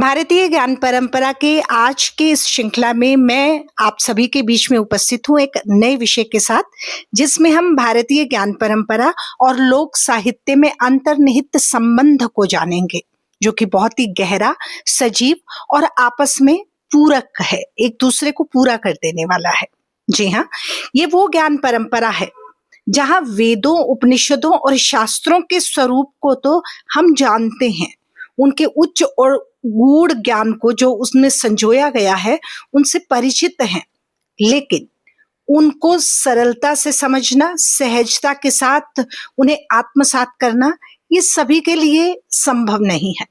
भारतीय ज्ञान परंपरा के आज के इस श्रृंखला में मैं आप सभी के बीच में उपस्थित हूँ एक नए विषय के साथ, जिसमें हम भारतीय ज्ञान परंपरा और लोक साहित्य में अंतर्निहित संबंध को जानेंगे, जो कि बहुत ही गहरा, सजीव और आपस में पूरक है, एक दूसरे को पूरा कर देने वाला है। जी हाँ, ये वो ज्ञान परंपरा है जहाँ वेदों, उपनिषदों और शास्त्रों के स्वरूप को तो हम जानते हैं, उनके उच्च और गूढ़ ज्ञान को जो उसमें संजोया गया है उनसे परिचित हैं, लेकिन उनको सरलता से समझना, सहजता के साथ उन्हें आत्मसात करना, ये सभी के लिए संभव नहीं है।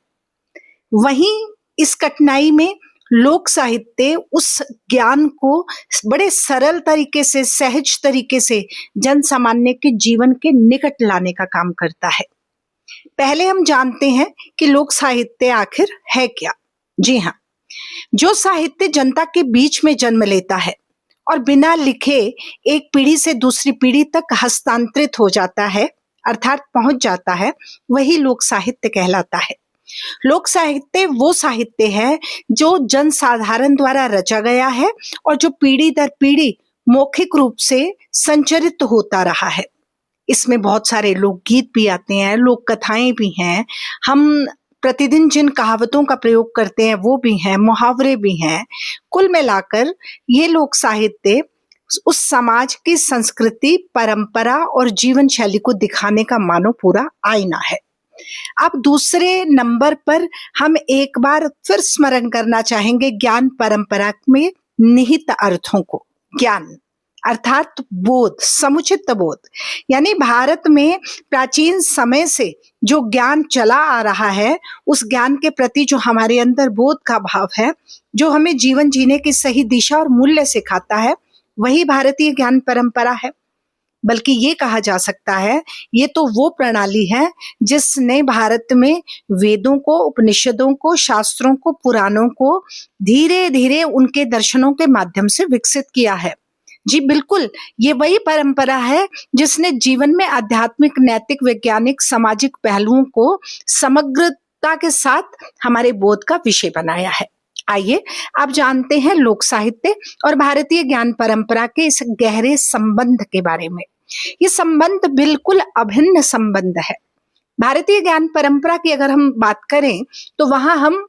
वहीं इस कठिनाई में लोक साहित्य उस ज्ञान को बड़े सरल तरीके से, सहज तरीके से जन सामान्य के जीवन के निकट लाने का काम करता है। पहले हम जानते हैं कि लोक साहित्य आखिर है क्या। जी हाँ, जो साहित्य जनता के बीच में जन्म लेता है और बिना लिखे एक पीढ़ी से दूसरी पीढ़ी तक हस्तांतरित हो जाता है, अर्थात पहुंच जाता है, वही लोक साहित्य कहलाता है। लोक साहित्य वो साहित्य है जो जन साधारण द्वारा रचा गया है और जो पीढ़ी दर पीढ़ी मौखिक रूप से संचरित होता रहा है। इसमें बहुत सारे लोकगीत भी आते हैं, लोक कथाएं भी हैं, हम प्रतिदिन जिन कहावतों का प्रयोग करते हैं वो भी हैं, मुहावरे भी हैं। कुल मिलाकर ये लोक साहित्य उस समाज की संस्कृति, परंपरा और जीवन शैली को दिखाने का मानो पूरा आईना है। अब दूसरे नंबर पर हम एक बार फिर स्मरण करना चाहेंगे ज्ञान परंपरा में निहित अर्थों को। ज्ञान अर्थात बोध, समुचित बोध, यानी भारत में प्राचीन समय से जो ज्ञान चला आ रहा है, उस ज्ञान के प्रति जो हमारे अंदर बोध का भाव है, जो हमें जीवन जीने की सही दिशा और मूल्य सिखाता है, वही भारतीय ज्ञान परंपरा है। बल्कि ये कहा जा सकता है, ये तो वो प्रणाली है जिसने भारत में वेदों को, उपनिषदों को, शास्त्रों को, पुराणों को धीरे धीरे उनके दर्शनों के माध्यम से विकसित किया है। जी बिल्कुल, ये वही परंपरा है जिसने जीवन में आध्यात्मिक, नैतिक, वैज्ञानिक, सामाजिक पहलुओं को समग्रता के साथ हमारे बोध का विषय बनाया है। आइए आप जानते हैं लोक साहित्य और भारतीय ज्ञान परंपरा के इस गहरे संबंध के बारे में। ये संबंध बिल्कुल अभिन्न संबंध है। भारतीय ज्ञान परंपरा की अगर हम बात करें तो वहां हम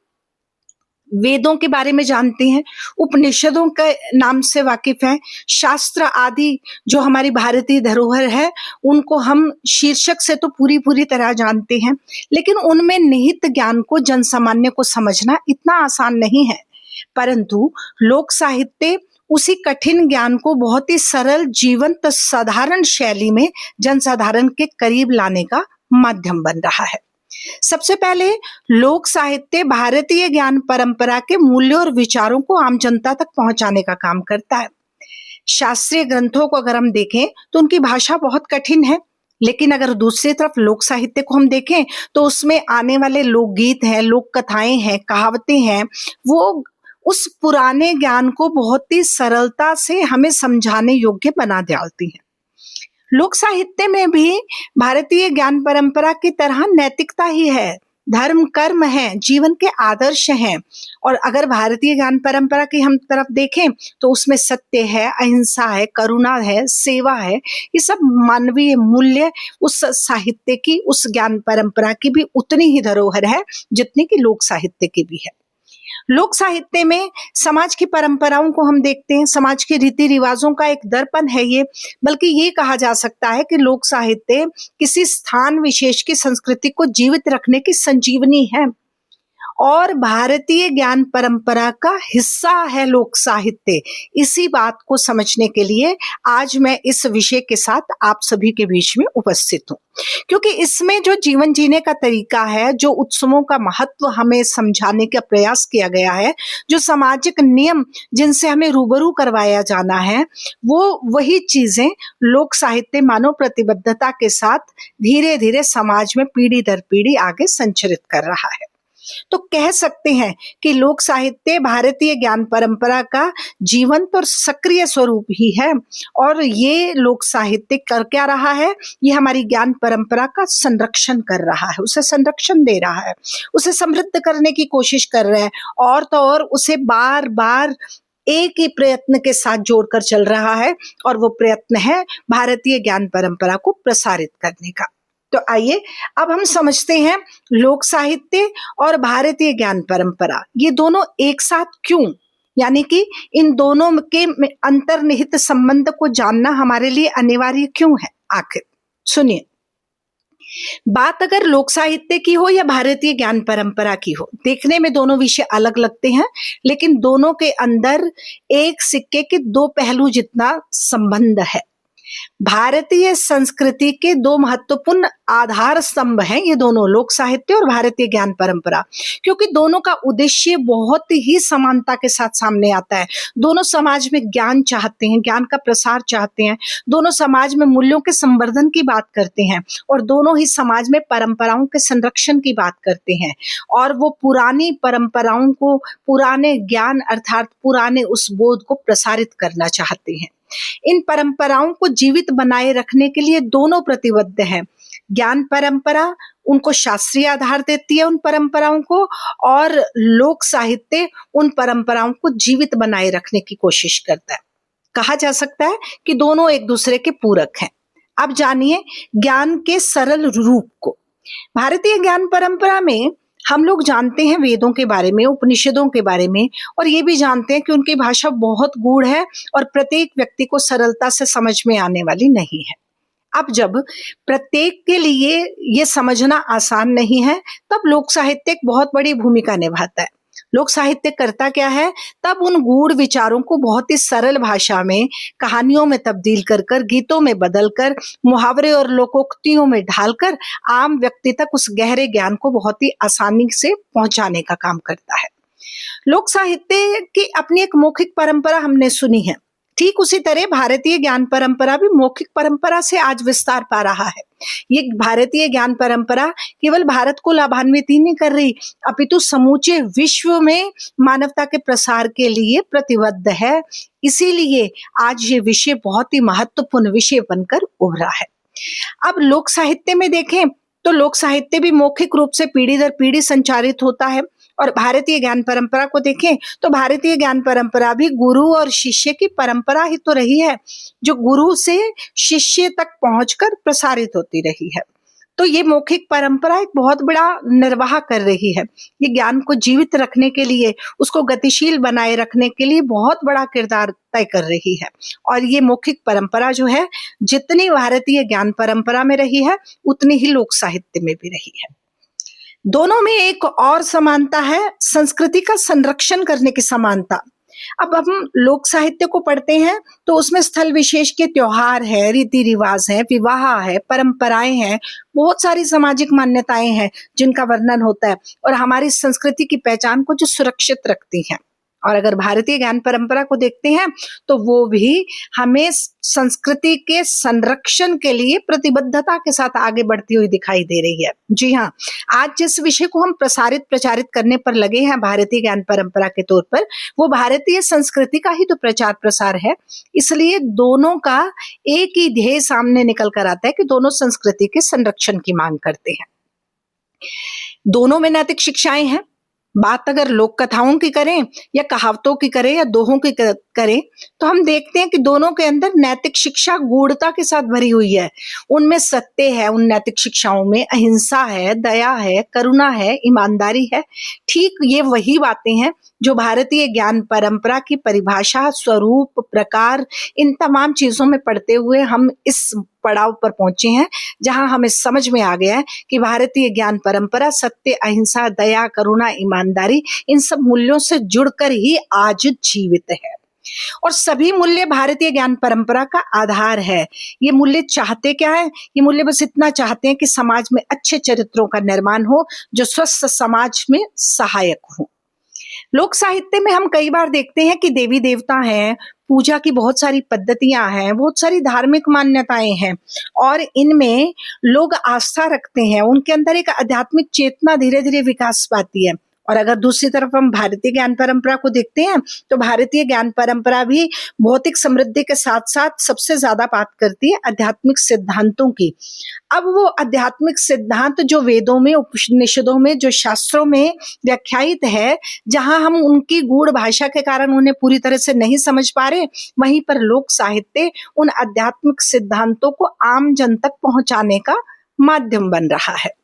वेदों के बारे में जानते हैं, उपनिषदों के नाम से वाकिफ हैं, शास्त्र आदि जो हमारी भारतीय धरोहर है उनको हम शीर्षक से तो पूरी तरह जानते हैं, लेकिन उनमें निहित ज्ञान को, जन सामान्य को समझना इतना आसान नहीं है। परंतु लोक साहित्य उसी कठिन ज्ञान को बहुत ही सरल, जीवंत, साधारण शैली में जनसाधारण के करीब लाने का माध्यम बन रहा है। सबसे पहले लोक साहित्य भारतीय ज्ञान परंपरा के मूल्यों और विचारों को आम जनता तक पहुंचाने का काम करता है। शास्त्रीय ग्रंथों को अगर हम देखें तो उनकी भाषा बहुत कठिन है, लेकिन अगर दूसरी तरफ लोक साहित्य को हम देखें तो उसमें आने वाले लोकगीत हैं, लोक कथाएं हैं, कहावतें हैं, वो उस पुराने ज्ञान को बहुत ही सरलता से हमें समझाने योग्य बना डालती हैं। लोक साहित्य में भी भारतीय ज्ञान परंपरा की तरह नैतिकता ही है, धर्म, कर्म है, जीवन के आदर्श हैं। और अगर भारतीय ज्ञान परंपरा की हम तरफ देखें तो उसमें सत्य है, अहिंसा है, करुणा है, सेवा है, ये सब मानवीय मूल्य उस साहित्य की, उस ज्ञान परंपरा की भी उतनी ही धरोहर है जितनी कि लोक साहित्य की भी है। लोक साहित्य में समाज की परंपराओं को हम देखते हैं, समाज के रीति रिवाजों का एक दर्पण है ये। बल्कि ये कहा जा सकता है कि लोक साहित्य किसी स्थान विशेष की संस्कृति को जीवित रखने की संजीवनी है और भारतीय ज्ञान परंपरा का हिस्सा है लोक साहित्य। इसी बात को समझने के लिए आज मैं इस विषय के साथ आप सभी के बीच में उपस्थित हूँ, क्योंकि इसमें जो जीवन जीने का तरीका है, जो उत्सवों का महत्व हमें समझाने का प्रयास किया गया है, जो सामाजिक नियम जिनसे हमें रूबरू करवाया जाना है, वो वही चीजें लोक साहित्य मानव प्रतिबद्धता के साथ धीरे धीरे समाज में पीढ़ी दर पीढ़ी आगे संचरित कर रहा है। तो कह सकते हैं कि लोक साहित्य भारतीय ज्ञान परंपरा का जीवंत और सक्रिय स्वरूप ही है। और ये लोक साहित्य कर क्या रहा है, ये हमारी ज्ञान परंपरा का संरक्षण कर रहा है, उसे संरक्षण दे रहा है, उसे समृद्ध करने की कोशिश कर रहा है, और तो और उसे बार बार एक ही प्रयत्न के साथ जोड़कर चल रहा है, और वो प्रयत्न है भारतीय ज्ञान परंपरा को प्रसारित करने का। तो आइए अब हम समझते हैं लोक साहित्य और भारतीय ज्ञान परंपरा ये दोनों एक साथ क्यों, यानी कि इन दोनों के अंतर्निहित संबंध को जानना हमारे लिए अनिवार्य क्यों है। आखिर सुनिए, बात अगर लोक साहित्य की हो या भारतीय ज्ञान परंपरा की हो, देखने में दोनों विषय अलग लगते हैं, लेकिन दोनों के अंदर एक सिक्के के दो पहलू जितना संबंध है। भारतीय संस्कृति के दो महत्वपूर्ण आधार स्तंभ हैं ये दोनों, लोक साहित्य और भारतीय ज्ञान परंपरा, क्योंकि दोनों का उद्देश्य बहुत ही समानता के साथ सामने आता है। दोनों समाज में ज्ञान चाहते हैं, ज्ञान का प्रसार चाहते हैं, दोनों समाज में मूल्यों के संवर्धन की बात करते हैं, और दोनों ही समाज में परंपराओं के संरक्षण की बात करते हैं, और वो पुरानी परंपराओं को, पुराने ज्ञान अर्थात पुराने उस बोध को प्रसारित करना चाहते हैं। इन परंपराओं को जीवित बनाए रखने के लिए दोनों प्रतिबद्ध हैं। ज्ञान परंपरा उनको शास्त्रीय आधार देती है उन परंपराओं को, और लोक साहित्य उन परंपराओं को जीवित बनाए रखने की कोशिश करता है। कहा जा सकता है कि दोनों एक दूसरे के पूरक हैं। अब जानिए ज्ञान के सरल रूप को। भारतीय ज्ञान परंपरा में हम लोग जानते हैं वेदों के बारे में, उपनिषदों के बारे में, और ये भी जानते हैं कि उनकी भाषा बहुत गूढ़ है और प्रत्येक व्यक्ति को सरलता से समझ में आने वाली नहीं है। अब जब प्रत्येक के लिए ये समझना आसान नहीं है, तब लोक साहित्य एक बहुत बड़ी भूमिका निभाता है। लोक साहित्य करता क्या है, तब उन गूढ़ विचारों को बहुत ही सरल भाषा में, कहानियों में तब्दील कर कर, गीतों में बदलकर, मुहावरे और लोकोक्तियों में ढालकर आम व्यक्ति तक उस गहरे ज्ञान को बहुत ही आसानी से पहुंचाने का काम करता है। लोक साहित्य की अपनी एक मौखिक परंपरा हमने सुनी है, ठीक उसी तरह भारतीय ज्ञान परंपरा भी मौखिक परंपरा से आज विस्तार पा रहा है। ये भारतीय ज्ञान परंपरा केवल भारत को लाभान्वित ही नहीं कर रही, अपितु समूचे विश्व में मानवता के प्रसार के लिए प्रतिबद्ध है। इसीलिए आज ये विषय बहुत ही महत्वपूर्ण विषय बनकर उभरा है। अब लोक साहित्य में देखें तो लोक साहित्य भी मौखिक रूप से पीढ़ी दर पीढ़ी संचारित होता है, और भारतीय ज्ञान परंपरा को देखें तो भारतीय ज्ञान परंपरा भी गुरु और शिष्य की परंपरा ही तो रही है, जो गुरु से शिष्य तक पहुंचकर प्रसारित होती रही है। तो ये मौखिक परंपरा एक बहुत बड़ा निर्वाह कर रही है। ये ज्ञान को जीवित रखने के लिए, उसको गतिशील बनाए रखने के लिए बहुत बड़ा किरदार तय कर रही है। और ये मौखिक परंपरा जो है, जितनी भारतीय ज्ञान परंपरा में रही है, उतनी ही लोक साहित्य में भी रही है। दोनों में एक और समानता है, संस्कृति का संरक्षण करने की समानता। अब हम लोक साहित्य को पढ़ते हैं तो उसमें स्थल विशेष के त्योहार है, रीति रिवाज है, विवाह है, परंपराएं हैं, बहुत सारी सामाजिक मान्यताएं हैं जिनका वर्णन होता है, और हमारी संस्कृति की पहचान को जो सुरक्षित रखती हैं। और अगर भारतीय ज्ञान परंपरा को देखते हैं तो वो भी हमें संस्कृति के संरक्षण के लिए प्रतिबद्धता के साथ आगे बढ़ती हुई दिखाई दे रही है। जी हाँ, आज जिस विषय को हम प्रचारित करने पर लगे हैं भारतीय ज्ञान परंपरा के तौर पर, वो भारतीय संस्कृति का ही तो प्रचार प्रसार है। इसलिए दोनों का एक ही ध्येय सामने निकल कर आता है कि दोनों संस्कृति के संरक्षण की मांग करते हैं। दोनों में नैतिक शिक्षाएं हैं। बात अगर लोक कथाओं की करें या कहावतों की करें या दोहों की करें, तो हम देखते हैं कि दोनों के अंदर नैतिक शिक्षा गूढ़ता के साथ भरी हुई है। उनमें सत्य है, उन नैतिक शिक्षाओं में अहिंसा है, दया है, करुणा है, ईमानदारी है। ठीक ये वही बातें हैं जो भारतीय ज्ञान परंपरा की परिभाषा, स्वरूप, प्रकार, इन तमाम चीजों में पढ़ते हुए हम इस पड़ाव पर पहुंचे हैं जहां हमें समझ में आ गया है कि भारतीय ज्ञान परंपरा सत्य, अहिंसा, दया, करुणा, ईमानदारी, इन सब मूल्यों से जुड़कर ही आज जीवित है। और सभी मूल्य भारतीय ज्ञान परंपरा का आधार है। ये मूल्य चाहते क्या है? ये मूल्य बस इतना चाहते हैं कि समाज में अच्छे चरित्रों का निर्माण हो जो स्वस्थ समाज में सहायक हो। लोक साहित्य में हम कई बार देखते हैं कि देवी देवता हैं, पूजा की बहुत सारी पद्धतियां हैं, बहुत सारी धार्मिक मान्यताएं हैं और इनमें लोग आस्था रखते हैं, उनके अंदर एक आध्यात्मिक चेतना धीरे धीरे विकास पाती है। और अगर दूसरी तरफ हम भारतीय ज्ञान परंपरा को देखते हैं तो भारतीय ज्ञान परंपरा भी भौतिक समृद्धि के साथ साथ सबसे ज्यादा बात करती है आध्यात्मिक सिद्धांतों की। अब वो आध्यात्मिक सिद्धांत जो वेदों में, उपनिषदों में, जो शास्त्रों में व्याख्यायित है, जहां हम उनकी गूढ़ भाषा के कारण उन्हें पूरी तरह से नहीं समझ पा रहे, वहीं पर लोक साहित्य उन आध्यात्मिक सिद्धांतों को आम जन तक पहुंचाने का माध्यम बन रहा है।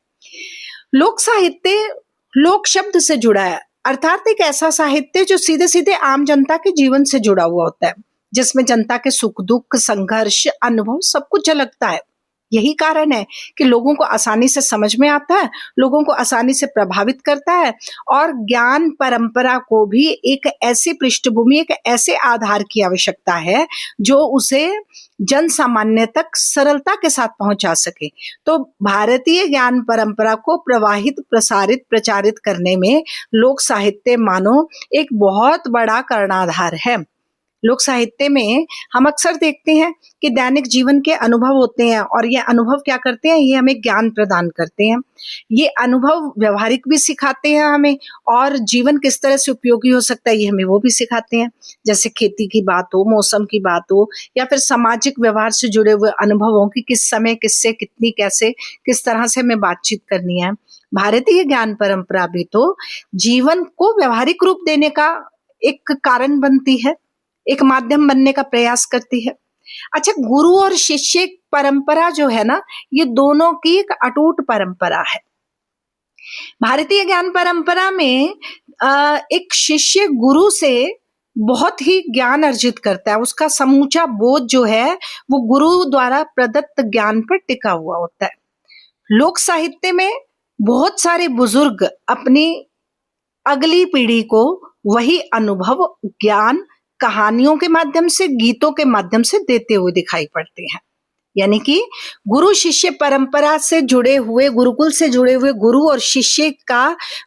लोक साहित्य लोक शब्द से जुड़ा है, अर्थात एक ऐसा साहित्य जो सीधे सीधे आम जनता के जीवन से जुड़ा हुआ होता है, जिसमें जनता के सुख दुख, संघर्ष, अनुभव सब कुछ झलकता है। यही कारण है कि लोगों को आसानी से समझ में आता है, लोगों को आसानी से प्रभावित करता है और ज्ञान परंपरा को भी एक ऐसी पृष्ठभूमि, एक ऐसे आधार की आवश्यकता है जो उसे जन सामान्य तक सरलता के साथ पहुंचा सके। तो भारतीय ज्ञान परंपरा को प्रवाहित, प्रसारित, प्रचारित करने में लोक साहित्य मानो एक बहुत बड़ा कर्णाधार है। लोक साहित्य में हम अक्सर देखते हैं कि दैनिक जीवन के अनुभव होते हैं और ये अनुभव क्या करते हैं, ये हमें ज्ञान प्रदान करते हैं। ये अनुभव व्यवहारिक भी सिखाते हैं हमें और जीवन किस तरह से उपयोगी हो सकता है ये हमें वो भी सिखाते हैं। जैसे खेती की बात हो, मौसम की बात हो या फिर सामाजिक व्यवहार से जुड़े हुए अनुभवों की किस समय, किससे, कितनी, कैसे, किस तरह से हमें बातचीत करनी है। भारतीय ज्ञान परंपरा भी तो जीवन को व्यवहारिक रूप देने का एक कारण बनती है, एक माध्यम बनने का प्रयास करती है। अच्छा, गुरु और शिष्य परंपरा जो है ना, ये दोनों की एक अटूट परंपरा है। भारतीय ज्ञान परंपरा में एक शिष्य गुरु से बहुत ही ज्ञान अर्जित करता है, उसका समूचा बोझ जो है वो गुरु द्वारा प्रदत्त ज्ञान पर टिका हुआ होता है। लोक साहित्य में बहुत सारे बुजुर्ग अपनी अगली पीढ़ी को वही अनुभव, ज्ञान कहानियों के माध्यम से, गीतों के माध्यम से देते हुए दिखाई पड़ते हैं। यानी कि गुरु शिष्य परंपरा से जुड़े हुए, गुरुकुल से जुड़े हुए गुरु और शिष्य का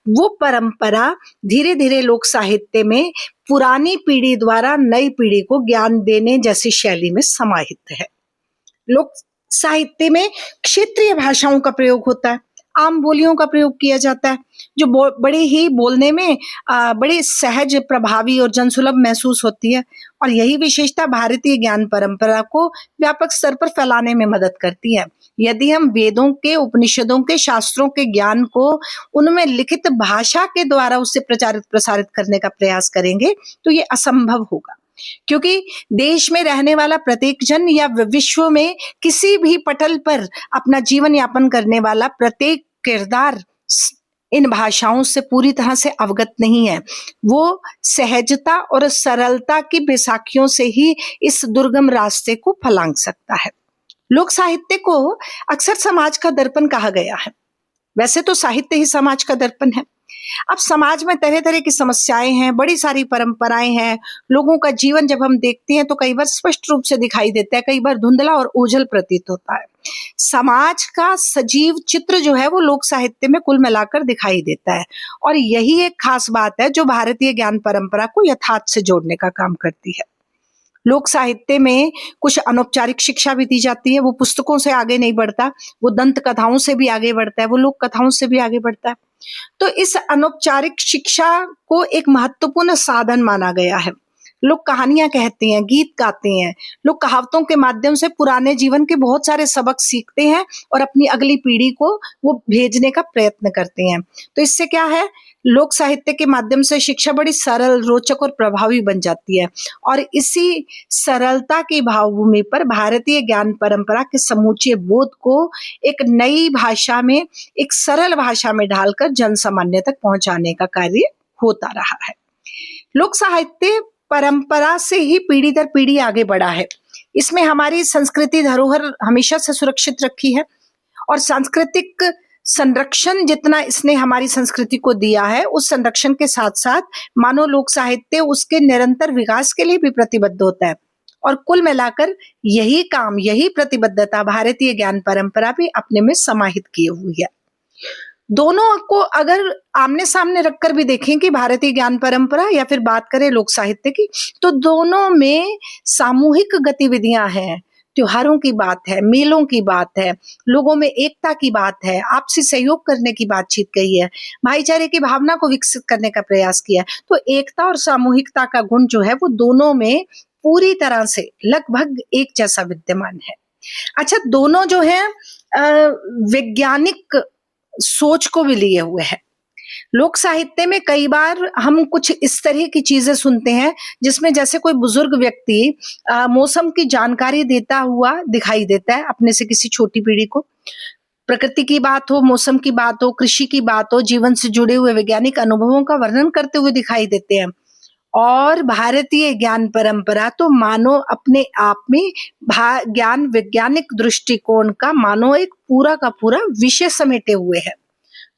वो परंपरा धीरे धीरे लोक साहित्य में पुरानी पीढ़ी द्वारा नई पीढ़ी को ज्ञान देने जैसी शैली में समाहित है। लोक साहित्य में क्षेत्रीय भाषाओं का प्रयोग होता है, आम बोलियों का प्रयोग किया जाता है, जो बड़े ही बोलने में बड़ी सहज, प्रभावी और जनसुलभ महसूस होती है। और यही विशेषता भारतीय ज्ञान परंपरा को व्यापक स्तर पर फैलाने में मदद करती है। यदि हम वेदों के, उपनिषदों के, शास्त्रों के ज्ञान को उनमें लिखित भाषा के द्वारा उससे प्रचारित, प्रसारित करने का प्रयास करेंगे तो ये असंभव होगा, क्योंकि देश में रहने वाला प्रत्येक जन या विश्व में किसी भी पटल पर अपना जीवन यापन करने वाला प्रत्येक किरदार इन भाषाओं से पूरी तरह से अवगत नहीं है। वो सहजता और सरलता की बैसाखियों से ही इस दुर्गम रास्ते को फलांग सकता है। लोक साहित्य को अक्सर समाज का दर्पण कहा गया है। वैसे तो साहित्य ही समाज का दर्पण है। अब समाज में तरह तरह की समस्याएं हैं, बड़ी सारी परंपराएं हैं। लोगों का जीवन जब हम देखते हैं तो कई बार स्पष्ट रूप से दिखाई देता है, कई बार धुंधला और ओझल प्रतीत होता है। समाज का सजीव चित्र जो है वो लोक साहित्य में कुल मिलाकर दिखाई देता है और यही एक खास बात है जो भारतीय ज्ञान परंपरा को यथार्थ से जोड़ने का काम करती है। लोक साहित्य में कुछ अनौपचारिक शिक्षा भी दी जाती है। वो पुस्तकों से आगे नहीं बढ़ता, वो दंत कथाओं से भी आगे बढ़ता है, वो लोक कथाओं से भी आगे बढ़ता है। तो इस अनौपचारिक शिक्षा को एक महत्वपूर्ण साधन माना गया है। लोग कहानियां कहते हैं, गीत गाते हैं, लोग कहावतों के माध्यम से पुराने जीवन के बहुत सारे सबक सीखते हैं और अपनी अगली पीढ़ी को वो भेजने का प्रयत्न करते हैं। तो इससे क्या है, लोक साहित्य के माध्यम से शिक्षा बड़ी सरल, रोचक और प्रभावी बन जाती है। और इसी सरलता की भावभूमि पर भारतीय ज्ञान परंपरा के समूचे बोध को एक नई भाषा में, एक सरल भाषा में ढालकर जन सामान्य तक पहुंचाने का कार्य होता रहा है। लोक साहित्य परंपरा से ही पीढ़ी दर पीढ़ी आगे बढ़ा है। इसमें हमारी संस्कृति धरोहर हमेशा से सुरक्षित रखी है और सांस्कृतिक संरक्षण जितना इसने हमारी संस्कृति को दिया है, उस संरक्षण के साथ साथ मानव लोक साहित्य उसके निरंतर विकास के लिए भी प्रतिबद्ध होता है। और कुल मिलाकर यही काम, यही प्रतिबद्धता भारतीय ज्ञान परंपरा भी अपने में समाहित किए हुई है। दोनों को अगर आमने-सामने रखकर भी देखें कि भारतीय ज्ञान परंपरा या फिर बात करें लोक साहित्य की, तो दोनों में सामूहिक गतिविधियाँ हैं, त्योहारों की बात है, मेलों की बात है, लोगों में एकता की बात है, आपसी सहयोग करने की बातचीत कही है, भाईचारे की भावना को विकसित करने का प्रयास किया है। तो एकता और सामूहिकता का गुण जो है वो दोनों में पूरी तरह से लगभग एक जैसा विद्यमान है। अच्छा, दोनों जो है वैज्ञानिक सोच को भी लिए हुए है। लोक साहित्य में कई बार हम कुछ इस तरह की चीजें सुनते हैं जिसमें जैसे कोई बुजुर्ग व्यक्ति मौसम की जानकारी देता हुआ दिखाई देता है अपने से किसी छोटी पीढ़ी को। प्रकृति की बात हो, मौसम की बात हो, कृषि की बात हो, जीवन से जुड़े हुए वैज्ञानिक अनुभवों का वर्णन करते हुए दिखाई देते हैं। और भारतीय ज्ञान परंपरा तो मानो अपने आप में ज्ञान वैज्ञानिक दृष्टिकोण का मानो एक पूरा का पूरा विषय समेटे हुए है।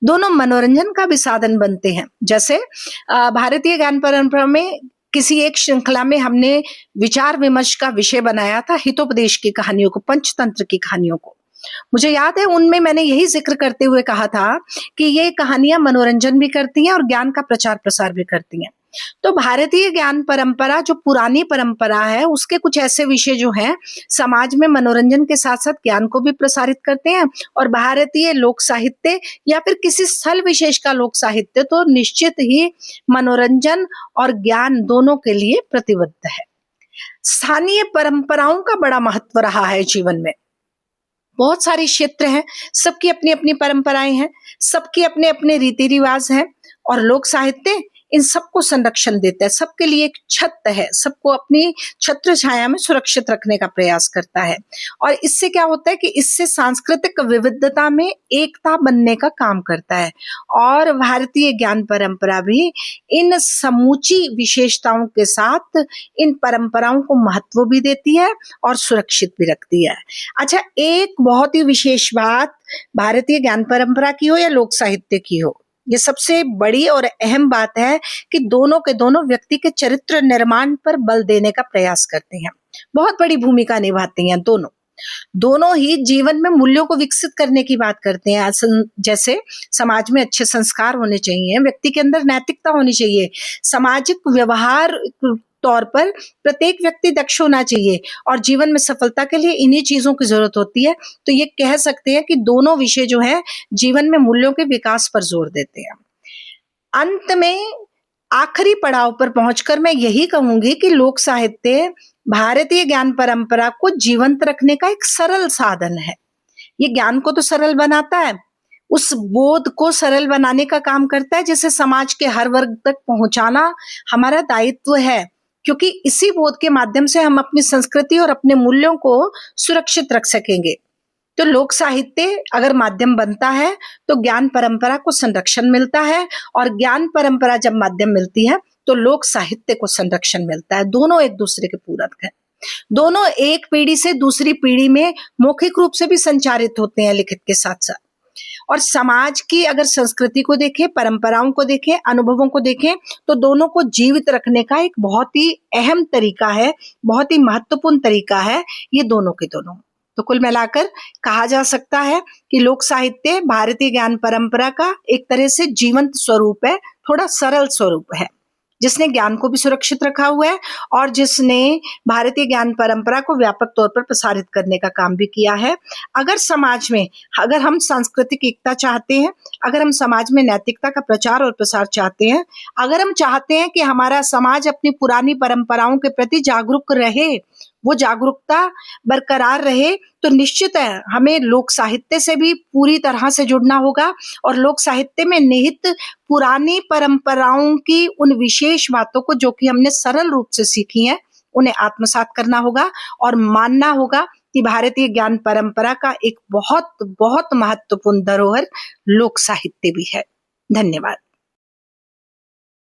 दोनों मनोरंजन का भी साधन बनते हैं। जैसे भारतीय ज्ञान परंपरा में किसी एक श्रृंखला में हमने विचार विमर्श का विषय बनाया था हितोपदेश की कहानियों को, पंचतंत्र की कहानियों को। मुझे याद है उनमें मैंने यही जिक्र करते हुए कहा था कि ये कहानियां मनोरंजन भी करती हैं और ज्ञान का प्रचार प्रसार भी करती हैं। तो भारतीय ज्ञान परंपरा जो पुरानी परंपरा है उसके कुछ ऐसे विषय जो हैं समाज में मनोरंजन के साथ साथ ज्ञान को भी प्रसारित करते हैं। और भारतीय लोक साहित्य या फिर किसी स्थल विशेष का लोक साहित्य तो निश्चित ही मनोरंजन और ज्ञान दोनों के लिए प्रतिबद्ध है। स्थानीय परंपराओं का बड़ा महत्व रहा है जीवन में। बहुत सारे क्षेत्र हैं, सबकी अपनी अपनी परंपराएं हैं, सबकी अपने अपने रीति रिवाज हैं, और लोक साहित्य इन सबको संरक्षण देता है, सबके लिए एक छत है, सबको अपनी छत्र छाया में सुरक्षित रखने का प्रयास करता है। और इससे क्या होता है कि इससे सांस्कृतिक विविधता में एकता बनने का काम करता है। और भारतीय ज्ञान परंपरा भी इन समूची विशेषताओं के साथ इन परंपराओं को महत्व भी देती है और सुरक्षित भी रखती है। अच्छा, एक बहुत ही विशेष बात भारतीय ज्ञान परंपरा की हो या लोक साहित्य की हो, ये सबसे बड़ी और अहम बात है कि दोनों के दोनों व्यक्ति के चरित्र निर्माण पर बल देने का प्रयास करते हैं, बहुत बड़ी भूमिका निभाते हैं। दोनों ही जीवन में मूल्यों को विकसित करने की बात करते हैं। जैसे समाज में अच्छे संस्कार होने चाहिए, व्यक्ति के अंदर नैतिकता होनी चाहिए, सामाजिक व्यवहार तौर पर प्रत्येक व्यक्ति दक्ष होना चाहिए, और जीवन में सफलता के लिए इन्हीं चीजों की जरूरत होती है। तो ये कह सकते हैं कि दोनों विषय जो है जीवन में मूल्यों के विकास पर जोर देते हैं। अंत में आखिरी पड़ाव पर पहुंचकर मैं यही कहूंगी कि लोक साहित्य भारतीय ज्ञान परंपरा को जीवंत रखने का एक सरल साधन है। ये ज्ञान को तो सरल बनाता है, उस बोध को सरल बनाने का काम करता है जिसे समाज के हर वर्ग तक पहुंचाना हमारा दायित्व है, क्योंकि इसी बोध के माध्यम से हम अपनी संस्कृति और अपने मूल्यों को सुरक्षित रख सकेंगे। तो लोक साहित्य अगर माध्यम बनता है तो ज्ञान परंपरा को संरक्षण मिलता है, और ज्ञान परंपरा जब माध्यम मिलती है तो लोक साहित्य को संरक्षण मिलता है। दोनों एक दूसरे के पूरक हैं, दोनों एक पीढ़ी से दूसरी पीढ़ी में मौखिक रूप से भी संचारित होते हैं लिखित के साथ साथ। और समाज की अगर संस्कृति को देखें, परंपराओं को देखें, अनुभवों को देखें, तो दोनों को जीवित रखने का एक बहुत ही अहम तरीका है, बहुत ही महत्वपूर्ण तरीका है ये दोनों के दोनों। तो कुल मिलाकर कहा जा सकता है कि लोक साहित्य भारतीय ज्ञान परंपरा का एक तरह से जीवंत स्वरूप है, थोड़ा सरल स्वरूप है, जिसने ज्ञान को भी सुरक्षित रखा हुआ है और जिसने भारतीय ज्ञान परंपरा को व्यापक तौर पर प्रसारित करने का काम भी किया है। अगर समाज में, अगर हम सांस्कृतिक एकता चाहते हैं, अगर हम समाज में नैतिकता का प्रचार और प्रसार चाहते हैं, अगर हम चाहते हैं कि हमारा समाज अपनी पुरानी परंपराओं के प्रति जागरूक रहे, वो जागरूकता बरकरार रहे, तो निश्चित है हमें लोक साहित्य से भी पूरी तरह से जुड़ना होगा और लोक साहित्य में निहित पुरानी परंपराओं की उन विशेष बातों को जो कि हमने सरल रूप से सीखी हैं उन्हें आत्मसात करना होगा और मानना होगा कि भारतीय ज्ञान परंपरा का एक बहुत बहुत महत्वपूर्ण धरोहर लोक साहित्य भी है। धन्यवाद।